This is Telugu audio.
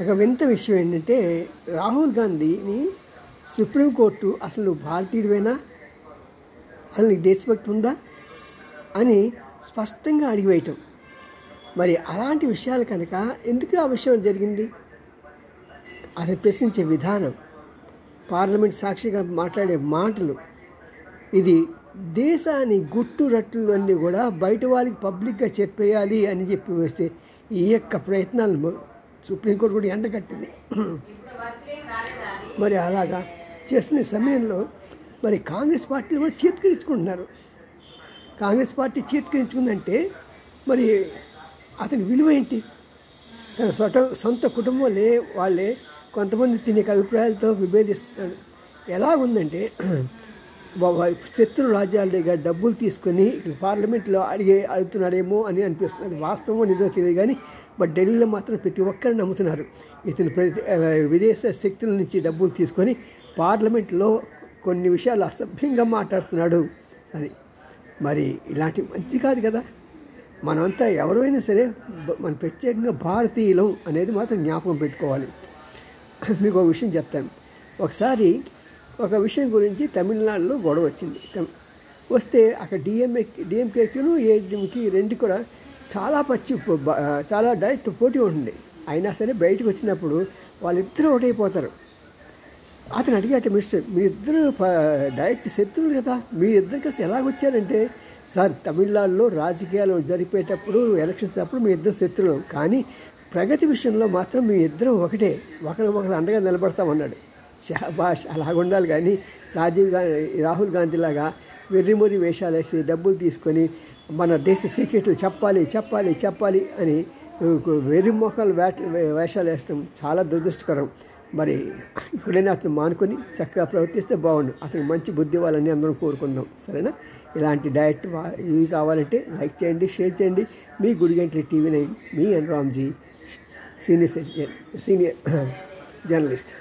ఒక వింత విషయం ఏంటంటే రాహుల్ గాంధీని సుప్రీంకోర్టు అసలు నువ్వు భారతీయుడివేనా, అసలు నీకు దేశభక్తి ఉందా అని స్పష్టంగా అడిగివేయటం. మరి అలాంటి విషయాలు కనుక ఎందుకు ఆ విషయం జరిగింది, అది ప్రశ్నించే విధానం, పార్లమెంట్ సాక్షిగా మాట్లాడే మాటలు, ఇది దేశాన్ని గుట్టు రట్టులు అన్నీ కూడా బయట వాళ్ళకి పబ్లిక్గా చెప్పేయాలి అని చెప్పి వేస్తే ఈ యొక్క ప్రయత్నాలను సుప్రీంకోర్టు కూడా ఎండగట్టింది. మరి అలాగా చేస్తున్న సమయంలో మరి కాంగ్రెస్ పార్టీలు కూడా చేత్కరించుకుంటున్నారు. కాంగ్రెస్ పార్టీ చేత్కరించుకుందంటే మరి అతని విలువ ఏంటి? తన సొంత కుటుంబం వాళ్ళే కొంతమంది తినే అభిప్రాయాలతో విభేదిస్తున్నాడు. ఎలా ఉందంటే శత్రు రాజ్యాల దగ్గర డబ్బులు తీసుకొని ఇక్కడ పార్లమెంట్లో అడుగుతున్నాడేమో అని అనిపిస్తుంది. వాస్తవం నిజమో తెలియదు కానీ బట్ ఢిల్లీలో మాత్రం ప్రతి ఒక్కరు నమ్ముతున్నారు ఇతను విదేశ శక్తుల నుంచి డబ్బులు తీసుకొని పార్లమెంట్లో కొన్ని విషయాలు అసభ్యంగా మాట్లాడుతున్నాడు అని. మరి ఇలాంటి మంచి కాదు కదా. మనమంతా ఎవరైనా సరే మన ప్రత్యేకంగా భారతీయులం అనేది మాత్రం జ్ఞాపకం పెట్టుకోవాలి. మీకు ఒక విషయం చెప్తాను. ఒకసారి ఒక విషయం గురించి తమిళనాడులో గొడవ వచ్చింది. వస్తే అక్కడ డిఎంకేను ఏడీఎంకి రెండు కూడా చాలా డైరెక్ట్ పోటీ ఉంటుంది. అయినా సరే బయటకు వచ్చినప్పుడు వాళ్ళిద్దరూ ఒకటైపోతారు. అతను అడిగాట, మిస్టర్ మీరిద్దరూ డైరెక్ట్ శత్రువులు కదా, మీరిద్దరు కలిసి ఎలాగొచ్చారంటే, సార్ తమిళనాడులో రాజకీయాలు జరిపేటప్పుడు ఎలక్షన్స్ అప్పుడు మీ ఇద్దరు శత్రువులు, కానీ ప్రగతి విషయంలో మాత్రం మీ ఇద్దరం ఒకటే, ఒకరు అండగా నిలబడతామన్నాడు. షహబాష్, అలాగుండాలి. కానీ రాహుల్ గాంధీలాగా వెర్రిమొరి వేషాలు వేసి డబ్బులు తీసుకొని మన దేశ సీక్రెట్లు చెప్పాలి అని వెర్రి మొక్కలు వేషాలు వేస్తాం చాలా దురదృష్టకరం. మరి ఇప్పుడైనా అతను మానుకొని చక్కగా ప్రవర్తిస్తే బాగుండు. అతనికి మంచి బుద్ధి ఇవ్వాలని అందరం కోరుకుందాం. సరేనా? ఇలాంటి డైరెక్ట్ ఇవి కావాలంటే లైక్ చేయండి, షేర్ చేయండి. మీ గుడిగంటి TV9, మీ ఎన్ రామ్జీ, సీనియర్ జర్నలిస్ట్.